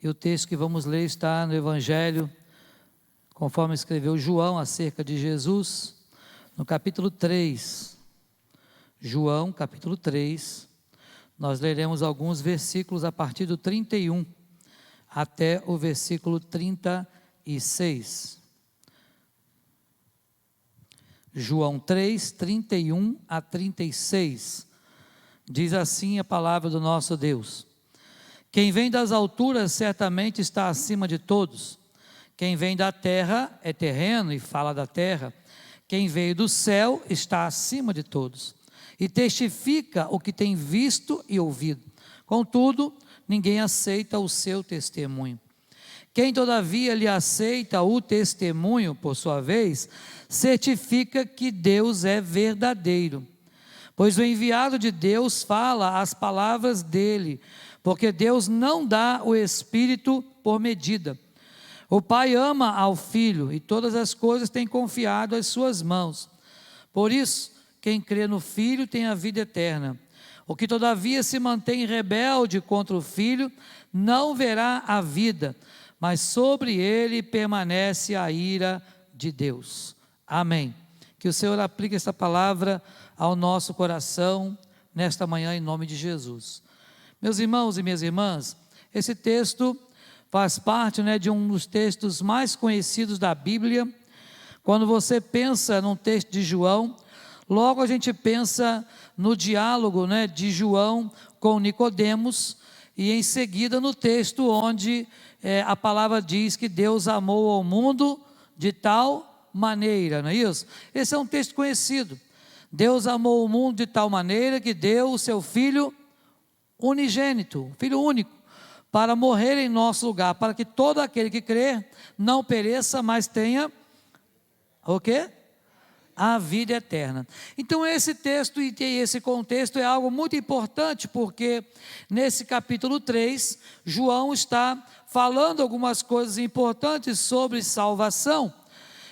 E o texto que vamos ler está no Evangelho, conforme escreveu João acerca de Jesus, no capítulo 3. João, capítulo 3, nós leremos alguns versículos a partir do 31 até o versículo 36. João 3, 31 a 36. Diz assim a palavra do nosso Deus: quem vem das alturas certamente está acima de todos. Quem vem da terra é terreno e fala da terra. Quem veio do céu está acima de todos e testifica o que tem visto e ouvido. Contudo, ninguém aceita o seu testemunho. Quem todavia lhe aceita o testemunho, por sua vez, certifica que Deus é verdadeiro. Pois o enviado de Deus fala as palavras dele, porque Deus não dá o Espírito por medida. O Pai ama ao Filho e todas as coisas tem confiado às suas mãos. Por isso, quem crê no Filho tem a vida eterna. O que todavia se mantém rebelde contra o Filho não verá a vida, mas sobre ele permanece a ira de Deus. Amém. Que o Senhor aplique esta palavra ao nosso coração nesta manhã em nome de Jesus. Meus irmãos e minhas irmãs, esse texto faz parte, de um dos textos mais conhecidos da Bíblia. Quando você pensa num texto de João, logo a gente pensa no diálogo, de João com Nicodemos, e em seguida no texto onde a palavra diz que Deus amou ao mundo de tal maneira, não é isso? Esse é um texto conhecido. Deus amou o mundo de tal maneira que deu o seu Filho unigênito, Filho único, para morrer em nosso lugar, para que todo aquele que crê não pereça, mas tenha o quê? A vida eterna. Então esse texto e esse contexto é algo muito importante, porque nesse capítulo 3, João está falando algumas coisas importantes sobre salvação,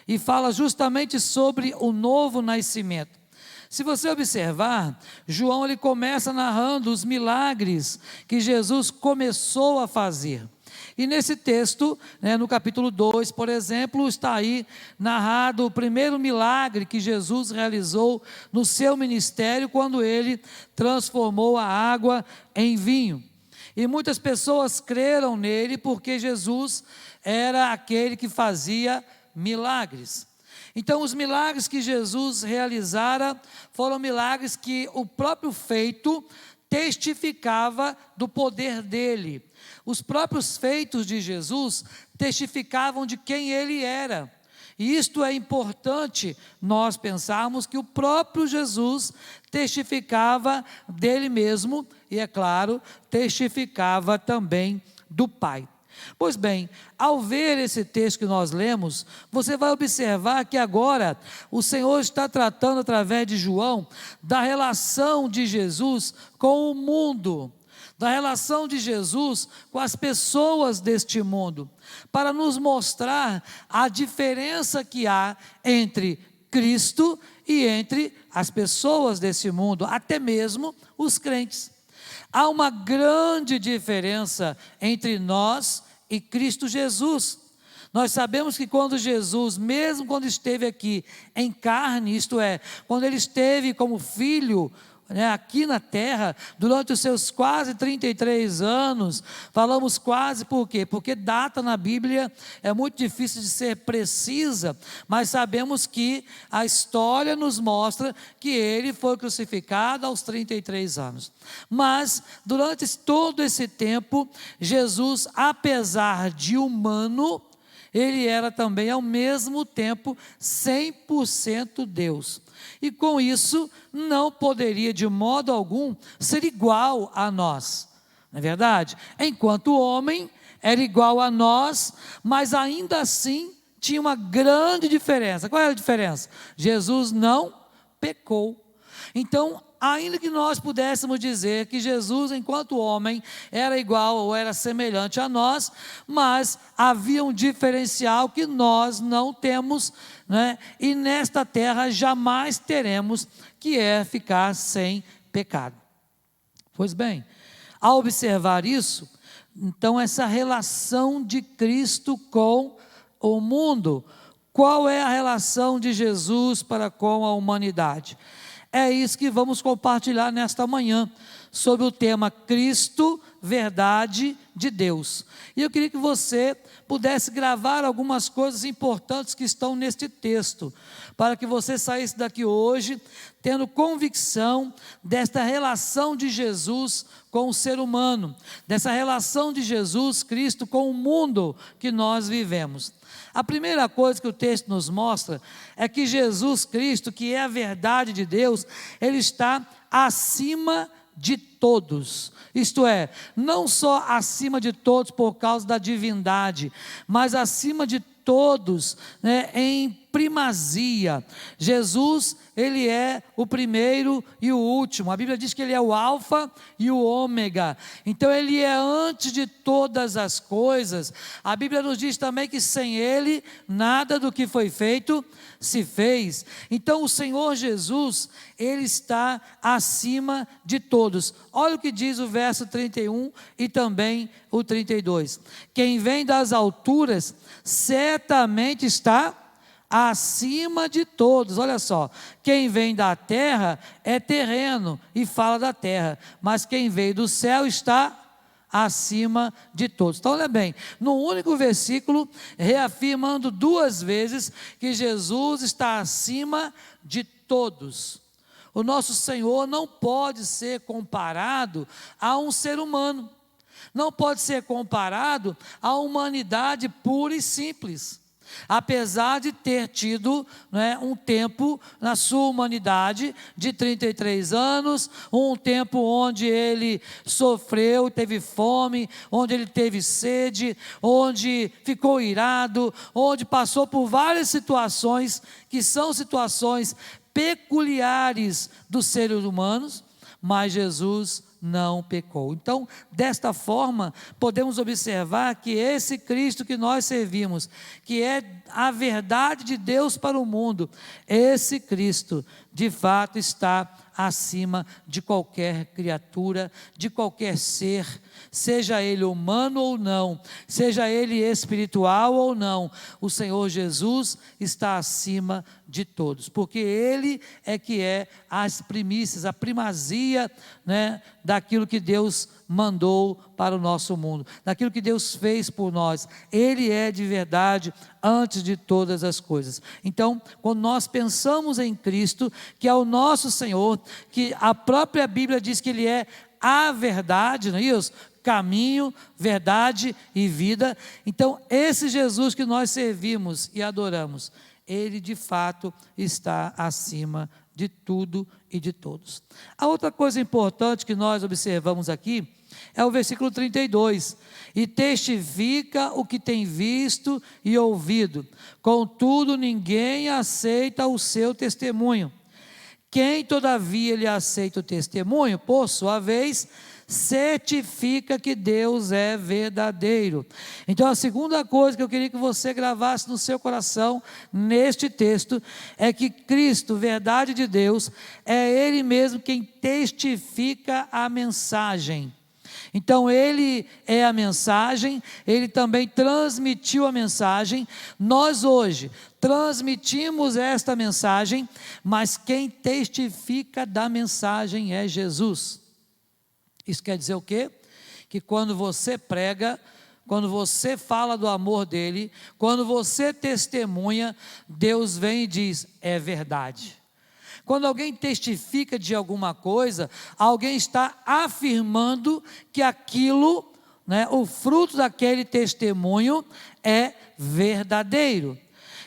e fala justamente sobre o novo nascimento. Se você observar, João ele começa narrando os milagres que Jesus começou a fazer. E nesse texto, no capítulo 2, por exemplo, está aí narrado o primeiro milagre que Jesus realizou no seu ministério, quando ele transformou a água em vinho. E muitas pessoas creram nele porque Jesus era aquele que fazia milagres. Então os milagres que Jesus realizara foram milagres que o próprio feito testificava do poder dele. Os próprios feitos de Jesus testificavam de quem ele era. E isto é importante nós pensarmos, que o próprio Jesus testificava dele mesmo e, é claro, testificava também do Pai. Pois bem, ao ver esse texto que nós lemos, você vai observar que agora o Senhor está tratando através de João da relação de Jesus com o mundo, da relação de Jesus com as pessoas deste mundo, para nos mostrar a diferença que há entre Cristo e entre as pessoas desse mundo, até mesmo os crentes. Há uma grande diferença entre nós e Cristo Jesus. Nós sabemos que quando Jesus, mesmo quando esteve aqui em carne, isto é, quando ele esteve como filho, aqui na terra, durante os seus quase 33 anos, falamos quase por quê? Porque data na Bíblia é muito difícil de ser precisa, mas sabemos que a história nos mostra que ele foi crucificado aos 33 anos. Mas, durante todo esse tempo, Jesus, apesar de humano, ele era também ao mesmo tempo 100% Deus. E com isso, não poderia de modo algum ser igual a nós. Não é verdade? Enquanto homem, era igual a nós, mas ainda assim tinha uma grande diferença. Qual era a diferença? Jesus não pecou. Então, ainda que nós pudéssemos dizer que Jesus, enquanto homem, era igual ou era semelhante a nós, mas havia um diferencial que nós não temos, e nesta terra jamais teremos, que é ficar sem pecado. Pois bem, ao observar isso, Então, essa relação de Cristo com o mundo. Qual é a relação de Jesus para com a humanidade? É isso que vamos compartilhar nesta manhã, sobre o tema Cristo, verdade de Deus. E eu queria que você pudesse gravar algumas coisas importantes que estão neste texto, para que você saísse daqui hoje tendo convicção desta relação de Jesus com o ser humano, dessa relação de Jesus Cristo com o mundo que nós vivemos. A primeira coisa que o texto nos mostra é que Jesus Cristo, que é a verdade de Deus, Ele está acima de todos. Isto é, não só acima de todos por causa da divindade, mas acima de todos, em primazia. Jesus, Ele é o primeiro e o último. A Bíblia diz que Ele é o alfa e o ômega. Então Ele é antes de todas as coisas. A Bíblia nos diz também que sem Ele, nada do que foi feito se fez. Então o Senhor Jesus, Ele está acima de todos. Olha o que diz o verso 31 e também o 32. Quem vem das alturas, certamente está acima de todos. Olha só, quem vem da terra é terreno e fala da terra, mas quem veio do céu está acima de todos. Então olha bem, no único versículo, reafirmando duas vezes que Jesus está acima de todos. O nosso Senhor não pode ser comparado a um ser humano, não pode ser comparado à humanidade pura e simples. Apesar de ter tido um tempo na sua humanidade de 33 anos, um tempo onde ele sofreu, teve fome, onde ele teve sede, onde ficou irado, onde passou por várias situações que são situações peculiares dos seres humanos, mas Jesus não pecou. Então, desta forma, podemos observar que esse Cristo que nós servimos, que é a verdade de Deus para o mundo, esse Cristo, de fato, está acima de qualquer criatura, de qualquer ser, seja ele humano ou não, seja ele espiritual ou não, o Senhor Jesus está acima de todos, porque Ele é que é as primícias, a primazia, daquilo que Deus mandou para o nosso mundo, daquilo que Deus fez por nós. Ele é de verdade antes de todas as coisas. Então, quando nós pensamos em Cristo, que é o nosso Senhor, que a própria Bíblia diz que Ele é a verdade, não é isso? Caminho, verdade e vida. Então, esse Jesus que nós servimos e adoramos, Ele de fato está acima de tudo e de todos. A outra coisa importante que nós observamos aqui é o versículo 32. E testifica o que tem visto e ouvido, contudo ninguém aceita o seu testemunho. Quem todavia lhe aceita o testemunho, por sua vez, certifica que Deus é verdadeiro. Então a segunda coisa que eu queria que você gravasse no seu coração neste texto é que Cristo, verdade de Deus, é Ele mesmo quem testifica a mensagem. Então Ele é a mensagem, Ele também transmitiu a mensagem. Nós hoje transmitimos esta mensagem, mas quem testifica da mensagem é Jesus. Isso quer dizer o quê? Que quando você prega, quando você fala do amor dele, quando você testemunha, Deus vem e diz, é verdade. Quando alguém testifica de alguma coisa, alguém está afirmando que aquilo, o fruto daquele testemunho é verdadeiro.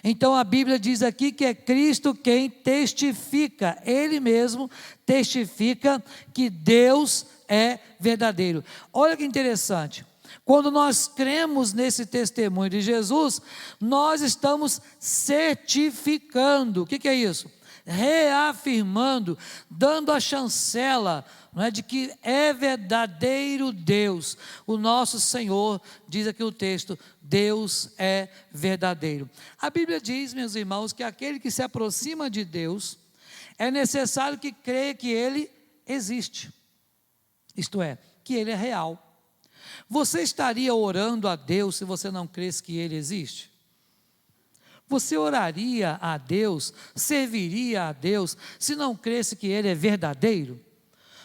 Então a Bíblia diz aqui que é Cristo quem testifica, Ele mesmo testifica que Deus é verdadeiro. Olha que interessante, quando nós cremos nesse testemunho de Jesus, nós estamos certificando. O que é isso? Reafirmando, dando a chancela, de que é verdadeiro Deus. O nosso Senhor, diz aqui o texto, Deus é verdadeiro. A Bíblia diz, meus irmãos, que aquele que se aproxima de Deus, é necessário que creia que Ele existe. Isto é, que Ele é real. Você estaria orando a Deus se você não cresce que Ele existe? Você oraria a Deus, serviria a Deus, se não cresce que Ele é verdadeiro?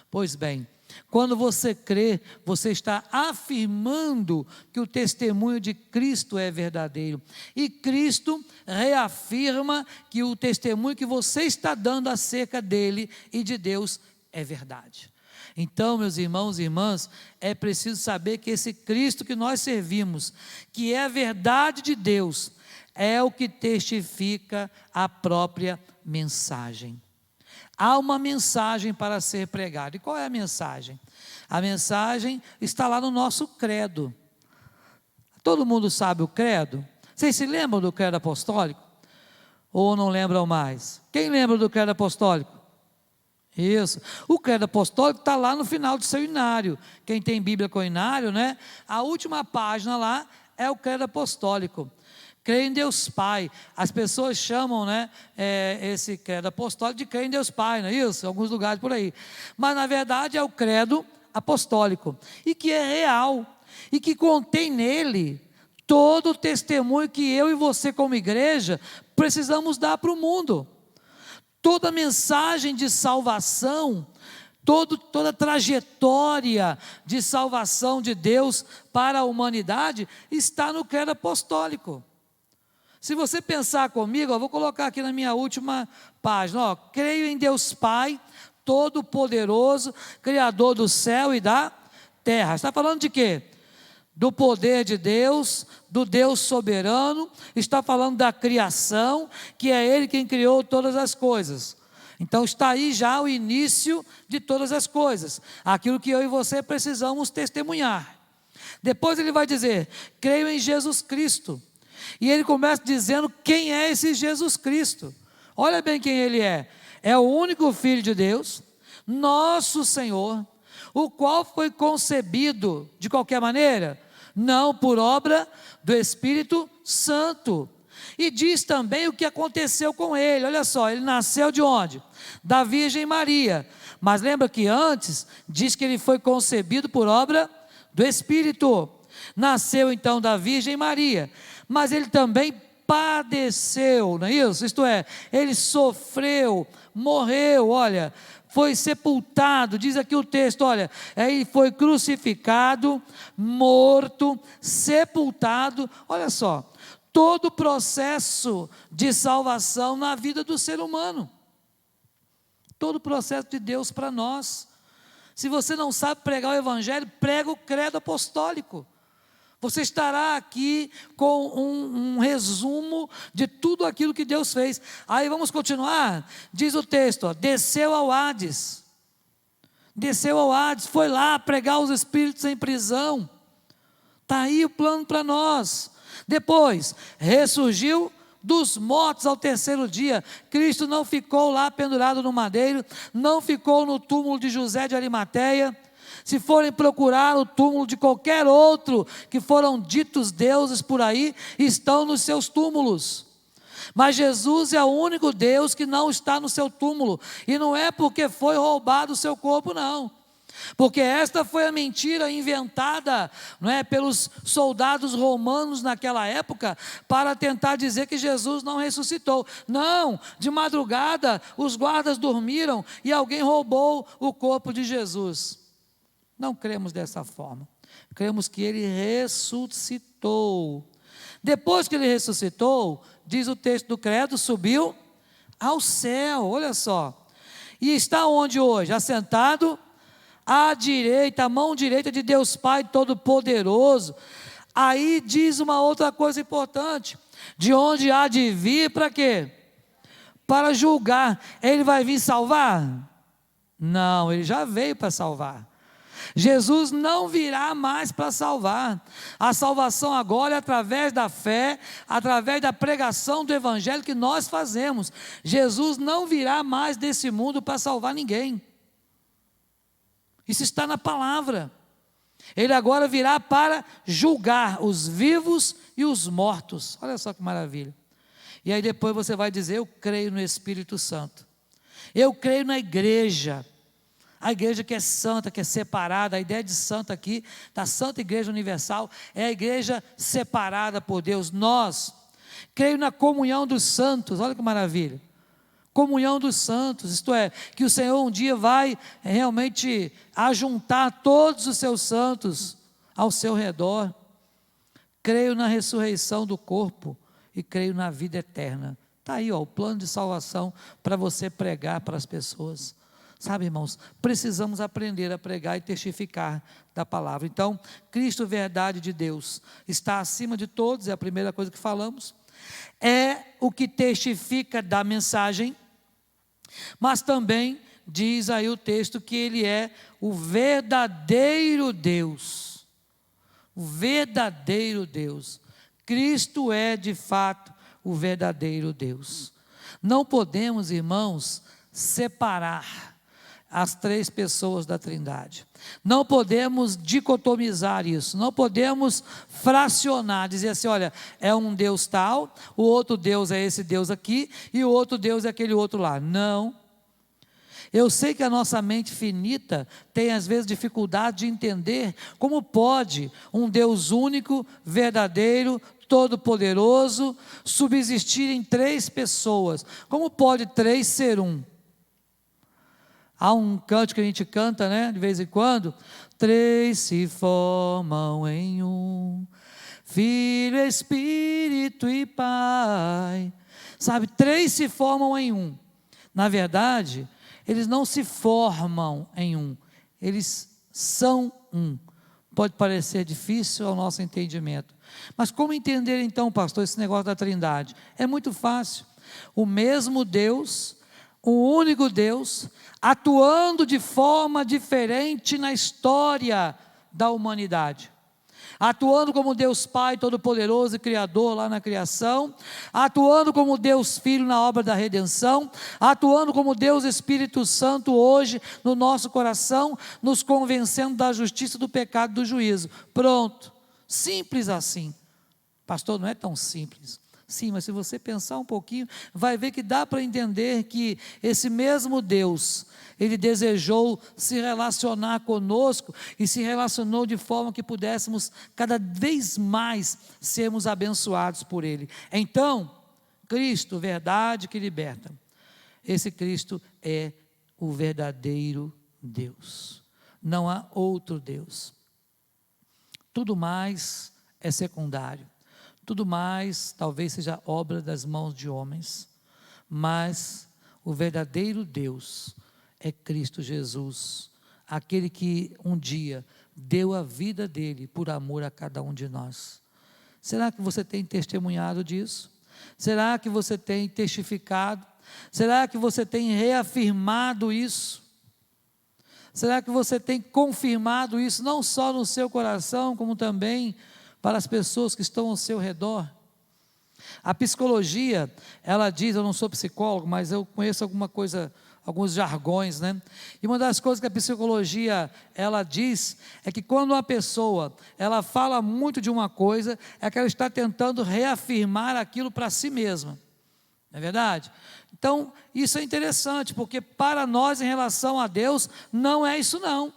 Pois bem, quando você crê, você está afirmando que o testemunho de Cristo é verdadeiro. E Cristo reafirma que o testemunho que você está dando acerca dele e de Deus é verdade. Então, meus irmãos e irmãs, é preciso saber que esse Cristo que nós servimos, que é a verdade de Deus, é o que testifica a própria mensagem. Há uma mensagem para ser pregada. E qual é a mensagem? A mensagem está lá no nosso credo. Todo mundo sabe o credo? Vocês se lembram do credo apostólico? Ou não lembram mais? Quem lembra do credo apostólico? Isso. O credo apostólico está lá no final do seu inário. Quem tem Bíblia com inário, né? A última página lá é o credo apostólico. Creio em Deus Pai. As pessoas chamam, né, esse credo apostólico de crer em Deus Pai, não é isso? Em alguns lugares por aí. Mas na verdade é o credo apostólico. E que é real. E que contém nele todo o testemunho que eu e você como igreja precisamos dar para o mundo. Toda a mensagem de salvação, toda a trajetória de salvação de Deus para a humanidade está no credo apostólico. Se você pensar comigo, vou colocar aqui na minha última página, creio em Deus Pai, Todo-Poderoso, Criador do céu e da terra. Está falando de quê? Do poder de Deus, do Deus soberano, está falando da criação, que é Ele quem criou todas as coisas. Então está aí já o início de todas as coisas, aquilo que eu e você precisamos testemunhar. Depois ele vai dizer, creio em Jesus Cristo. E ele começa dizendo quem é esse Jesus Cristo. Olha bem quem ele é. É o único Filho de Deus, nosso Senhor, o qual foi concebido de qualquer maneira, não por obra do Espírito Santo. E diz também o que aconteceu com ele. Olha só, ele nasceu de onde? Da Virgem Maria. Mas lembra que antes diz que ele foi concebido por obra do Espírito. Nasceu então da Virgem Maria. Mas ele também padeceu, não é isso? Isto é, ele sofreu, morreu, olha, foi sepultado, diz aqui o texto, olha, ele foi crucificado, morto, sepultado, olha só, todo o processo de salvação na vida do ser humano, todo o processo de Deus para nós. Se você não sabe pregar o Evangelho, prega o credo apostólico. Você estará aqui com um resumo de tudo aquilo que Deus fez. Aí vamos continuar. Diz o texto, desceu ao Hades. Desceu ao Hades, foi lá pregar os espíritos em prisão. Está aí o plano para nós. Depois, ressurgiu dos mortos ao terceiro dia. Cristo não ficou lá pendurado no madeiro, não ficou no túmulo de José de Arimateia. Se forem procurar o túmulo de qualquer outro que foram ditos deuses por aí, estão nos seus túmulos. Mas Jesus é o único Deus que não está no seu túmulo. E não é porque foi roubado o seu corpo, não. Porque esta foi a mentira inventada, não é, pelos soldados romanos naquela época, para tentar dizer que Jesus não ressuscitou. Não, de madrugada os guardas dormiram e alguém roubou o corpo de Jesus. Não cremos dessa forma. Cremos que ele ressuscitou. Depois que ele ressuscitou, diz o texto do credo, subiu ao céu, olha só. E está onde hoje? Assentado à direita, a mão direita de Deus Pai Todo-Poderoso. Aí diz uma outra coisa importante. De onde há de vir para quê? Para julgar. Ele vai vir salvar? Não, ele já veio para salvar. Jesus não virá mais para salvar. A salvação agora é através da fé, através da pregação do Evangelho que nós fazemos. Jesus não virá mais desse mundo para salvar ninguém. Isso está na palavra. Ele agora virá para julgar os vivos e os mortos. Olha só que maravilha. E aí depois você vai dizer, eu creio no Espírito Santo. Eu creio na igreja. A igreja que é santa, que é separada, a ideia de santa aqui, da Santa Igreja Universal, é a igreja separada por Deus. Nós, creio na comunhão dos santos, olha que maravilha. Comunhão dos santos, isto é, que o Senhor um dia vai realmente ajuntar todos os seus santos ao seu redor. Creio na ressurreição do corpo e creio na vida eterna. Está aí, ó, o plano de salvação para você pregar para as pessoas. Sabe, irmãos, precisamos aprender a pregar e testificar da palavra. Então, Cristo, verdade de Deus, está acima de todos, é a primeira coisa que falamos. É o que testifica da mensagem, mas também diz aí o texto que Ele é o verdadeiro Deus. O verdadeiro Deus. Cristo é, de fato, o verdadeiro Deus. Não podemos, irmãos, separar as três pessoas da Trindade. Não podemos dicotomizar isso, não podemos fracionar, dizer assim, olha, é um Deus tal, o outro Deus é esse Deus aqui, e o outro Deus é aquele outro lá. Não. Eu sei que a nossa mente finita tem às vezes dificuldade de entender como pode um Deus único, verdadeiro, todo-poderoso, subsistir em três pessoas. Como pode três ser um? Há um canto que a gente canta, né, de vez em quando. Três se formam em um, Filho, Espírito e Pai. Sabe, três se formam em um. Na verdade, eles não se formam em um, eles são um. Pode parecer difícil ao nosso entendimento. Mas como entender então, pastor, esse negócio da Trindade? É muito fácil. O mesmo Deus, o único Deus, atuando de forma diferente na história da humanidade. Atuando como Deus Pai Todo-Poderoso e Criador lá na criação, atuando como Deus Filho na obra da redenção, atuando como Deus Espírito Santo hoje no nosso coração, nos convencendo da justiça, do pecado e do juízo. Pronto, simples assim. Pastor, não é tão simples. Sim, mas se você pensar um pouquinho, vai ver que dá para entender que esse mesmo Deus, Ele desejou se relacionar conosco e se relacionou de forma que pudéssemos cada vez mais sermos abençoados por Ele. Então, Cristo, verdade que liberta. Esse Cristo é o verdadeiro Deus. Não há outro Deus. Tudo mais é secundário. Tudo mais talvez seja obra das mãos de homens, mas o verdadeiro Deus é Cristo Jesus, aquele que um dia deu a vida dele por amor a cada um de nós. Será que você tem testemunhado disso? Será que você tem testificado? Será que você tem reafirmado isso? Será que você tem confirmado isso, não só no seu coração, como também para as pessoas que estão ao seu redor? A psicologia, ela diz, eu não sou psicólogo, mas eu conheço alguma coisa, alguns jargões, né? E uma das coisas que a psicologia, ela diz, é que quando uma pessoa, ela fala muito de uma coisa, é que ela está tentando reafirmar aquilo para si mesma. Não é verdade? Então, isso é interessante, porque para nós, em relação a Deus, não é isso não.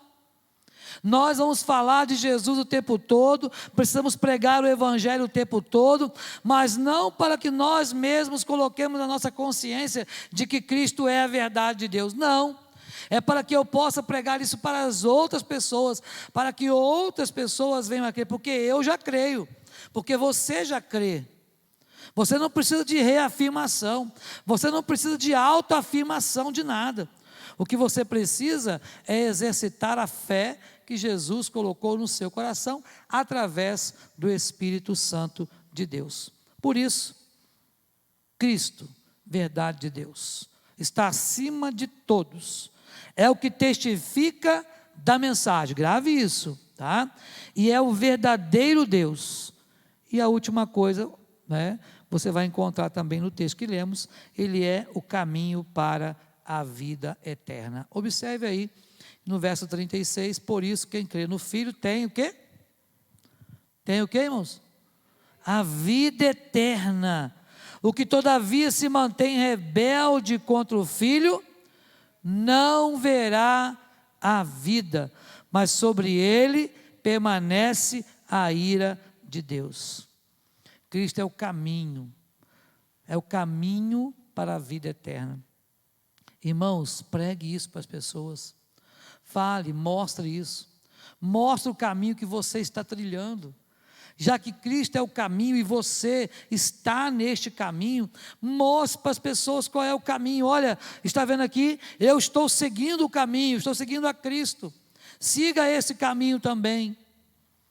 Nós vamos falar de Jesus o tempo todo, precisamos pregar o Evangelho o tempo todo, mas não para que nós mesmos coloquemos na nossa consciência de que Cristo é a verdade de Deus, não. É para que eu possa pregar isso para as outras pessoas, para que outras pessoas venham a crer, porque eu já creio, porque você já crê. Você não precisa de reafirmação, você não precisa de autoafirmação de nada. O que você precisa é exercitar a fé que Jesus colocou no seu coração através do Espírito Santo de Deus. Por isso, Cristo, verdade de Deus, está acima de todos. É o que testifica da mensagem. Grave isso, tá? E é o verdadeiro Deus. E a última coisa, né, você vai encontrar também no texto que lemos, Ele é o caminho para a vida eterna. Observe aí, no verso 36, por isso quem crê no Filho tem o quê? Tem o quê, irmãos? A vida eterna. O que todavia se mantém rebelde contra o Filho, não verá a vida, mas sobre ele permanece a ira de Deus. Cristo é o caminho para a vida eterna. Irmãos, pregue isso para as pessoas, fale, mostre isso, mostre o caminho que você está trilhando. Já que Cristo é o caminho e você está neste caminho, mostre para as pessoas qual é o caminho. Olha, está vendo aqui? Eu estou seguindo o caminho, estou seguindo a Cristo. Siga esse caminho também.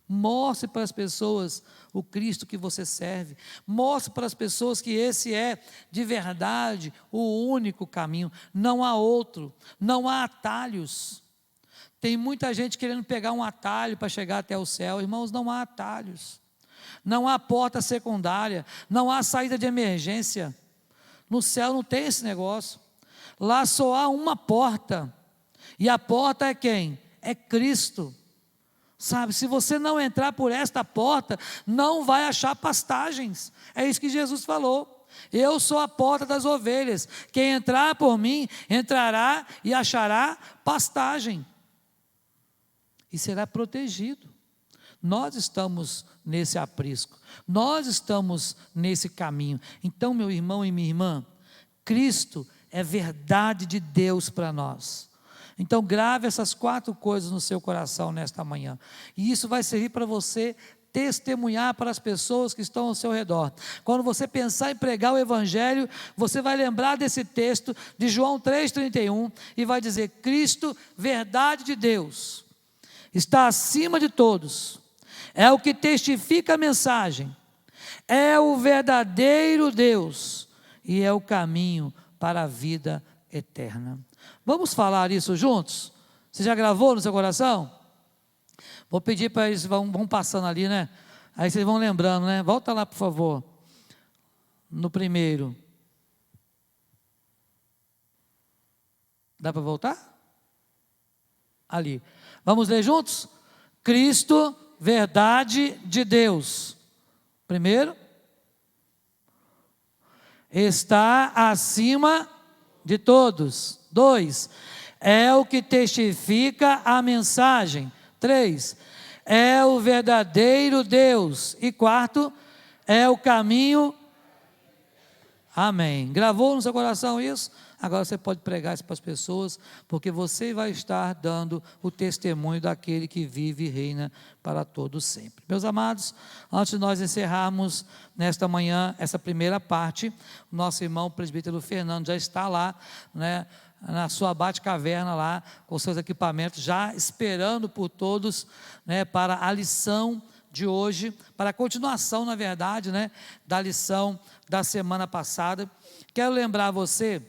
Mostre para as pessoas o Cristo que você serve. Mostre para as pessoas que esse é, de verdade, o único caminho. Não há outro, não há atalhos. Tem muita gente querendo pegar um atalho para chegar até o céu. Irmãos, não há atalhos. Não há porta secundária. Não há saída de emergência. No céu não tem esse negócio. Lá só há uma porta. E a porta é quem? É Cristo. Sabe, se você não entrar por esta porta, não vai achar pastagens. É isso que Jesus falou. Eu sou a porta das ovelhas. Quem entrar por mim, entrará e achará pastagem. E será protegido. Nós estamos nesse aprisco. Nós estamos nesse caminho. Então, meu irmão e minha irmã, Cristo é verdade de Deus para nós. Então grave essas 4 coisas no seu coração nesta manhã. E isso vai servir para você testemunhar para as pessoas que estão ao seu redor. Quando você pensar em pregar o Evangelho, você vai lembrar desse texto de João 3,31 e vai dizer: Cristo, verdade de Deus, está acima de todos, é o que testifica a mensagem, é o verdadeiro Deus e é o caminho para a vida eterna. Vamos falar isso juntos? Você já gravou no seu coração? Vou pedir para eles, vão passando ali, né? Aí vocês vão lembrando, né? Volta lá, por favor. No primeiro. Dá para voltar? Ali. Vamos ler juntos? Cristo, verdade de Deus. Primeiro. Está acima de todos. 2, é o que testifica a mensagem. 3, é o verdadeiro Deus. E 4, é o caminho. Amém. Gravou no seu coração isso? Agora você pode pregar isso para as pessoas, porque você vai estar dando o testemunho daquele que vive e reina para todos sempre. Meus amados, antes de nós encerrarmos nesta manhã essa primeira parte, o nosso irmão presbítero Fernando já está lá, né, na sua bate-caverna lá, com seus equipamentos, já esperando por todos, né, para a lição de hoje, para a continuação, na verdade, né, da lição da semana passada. Quero lembrar você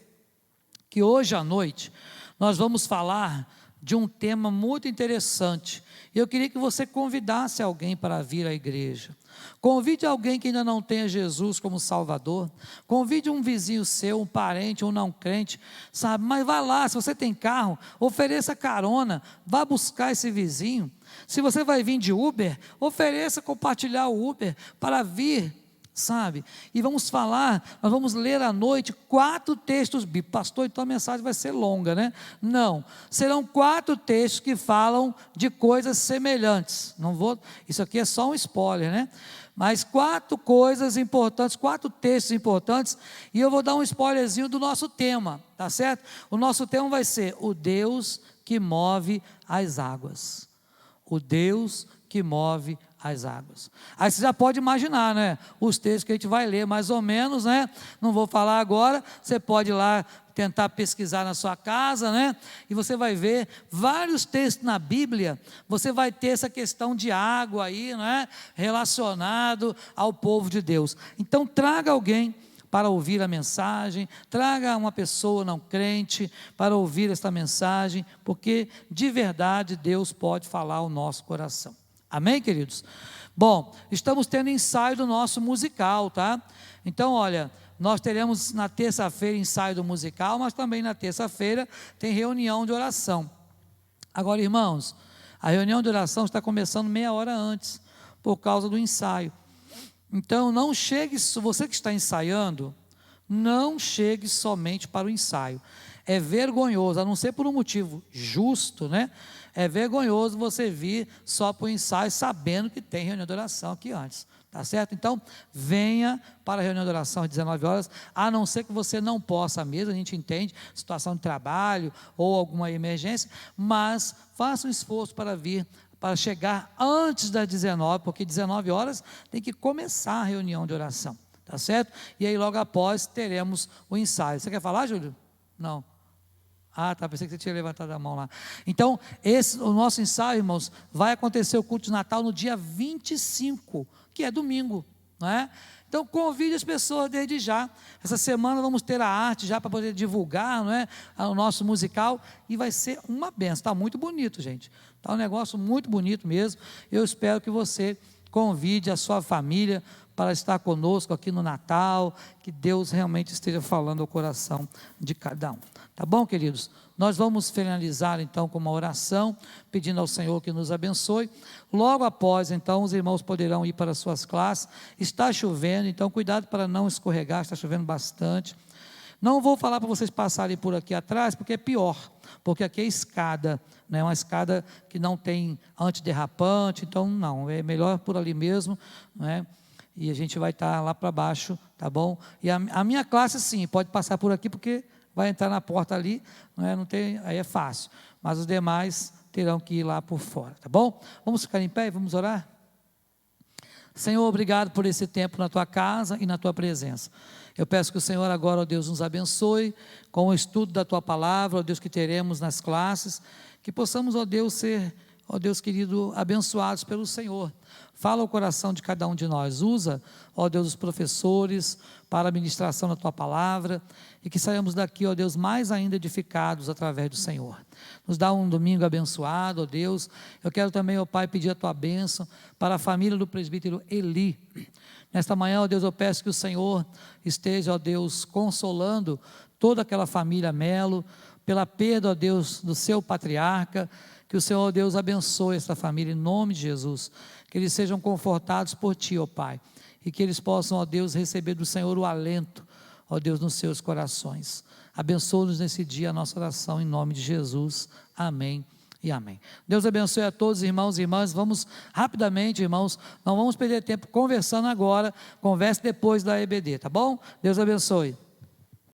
que hoje à noite nós vamos falar de um tema muito interessante. Eu queria que você convidasse alguém para vir à igreja. Convide alguém que ainda não tenha Jesus como Salvador. Convide um vizinho seu, um parente, um não crente, sabe? Mas vá lá, se você tem carro, ofereça carona, vá buscar esse vizinho. Se você vai vir de Uber, ofereça compartilhar o Uber para vir, sabe? E vamos falar, nós vamos ler à noite 4 textos bíblicos. Pastor, então a mensagem vai ser longa, né? Não, serão 4 textos que falam de coisas semelhantes. Não vou, isso aqui é só um spoiler, né? Mas 4 coisas importantes, 4 textos importantes, e eu vou dar um spoilerzinho do nosso tema, tá certo? O nosso tema vai ser o Deus que move as águas. O Deus que move as águas. Aí você já pode imaginar, né? Os textos que a gente vai ler, mais ou menos, né? Não vou falar agora, você pode ir lá tentar pesquisar na sua casa, né? E você vai ver vários textos na Bíblia, você vai ter essa questão de água aí, né? Relacionado ao povo de Deus. Então traga alguém para ouvir a mensagem, traga uma pessoa não crente para ouvir esta mensagem, porque de verdade Deus pode falar ao nosso coração. Amém, queridos? Bom, estamos tendo ensaio do nosso musical, tá? Então, olha, nós teremos na terça-feira ensaio do musical, mas também na terça-feira tem reunião de oração. Agora, irmãos, a reunião de oração está começando meia hora antes, por causa do ensaio. Então, não chegue, você que está ensaiando, não chegue somente para o ensaio. É vergonhoso, a não ser por um motivo justo, né? É vergonhoso você vir só para o ensaio sabendo que tem reunião de oração aqui antes. Tá certo? Então, venha para a reunião de oração às 19 horas, a não ser que você não possa mesmo, a gente entende, situação de trabalho ou alguma emergência, mas faça um esforço para vir, para chegar antes das 19, porque 19 horas tem que começar a reunião de oração, tá certo? E aí logo após teremos o ensaio. Você quer falar, Júlio? Não. Ah, tá, pensei que você tinha levantado a mão lá. Então, o nosso ensaio, irmãos, vai acontecer o culto de Natal no dia 25, que é domingo, não é? Então, convide as pessoas desde já. Essa semana vamos ter a arte já para poder divulgar, não é? O nosso musical, e vai ser uma benção. Está muito bonito, gente. Está um negócio muito bonito mesmo. Eu espero que você convide a sua família para estar conosco aqui no Natal, que Deus realmente esteja falando ao coração de cada um. Tá bom, queridos? Nós vamos finalizar então com uma oração, pedindo ao Senhor que nos abençoe. Logo após, então, os irmãos poderão ir para as suas classes. Está chovendo, então cuidado para não escorregar, está chovendo bastante. Não vou falar para vocês passarem por aqui atrás, porque é pior, porque aqui é escada, né? Uma escada que não tem antiderrapante, então não, é melhor por ali mesmo, né? E a gente vai estar lá para baixo, tá bom? E a minha classe, sim, pode passar por aqui, porque vai entrar na porta ali, não tem, aí é fácil. Mas os demais terão que ir lá por fora, tá bom? Vamos ficar em pé e vamos orar? Senhor, obrigado por esse tempo na tua casa e na tua presença. Eu peço que o Senhor agora, ó Deus, nos abençoe com o estudo da tua palavra, ó Deus, que teremos nas classes, que possamos, ó Deus, ser, ó Deus querido, abençoados pelo Senhor. Fala o coração de cada um de nós, usa, ó Deus, os professores para a ministração da tua palavra, e que saiamos daqui, ó Deus, mais ainda edificados através do Senhor. Nos dá um domingo abençoado, ó Deus. Eu quero também, ó Pai, pedir a tua bênção para a família do presbítero Eli. Nesta manhã, ó Deus, eu peço que o Senhor esteja, ó Deus, consolando toda aquela família Melo, pela perda, ó Deus, do seu patriarca. Que o Senhor, ó Deus, abençoe essa família em nome de Jesus. Que eles sejam confortados por Ti, ó Pai. E que eles possam, ó Deus, receber do Senhor o alento, ó Deus, nos seus corações. Abençoa-nos nesse dia a nossa oração em nome de Jesus. Amém e amém. Deus abençoe a todos, irmãos e irmãs. Vamos rapidamente, irmãos, não vamos perder tempo conversando agora. Converse depois da EBD, tá bom? Deus abençoe.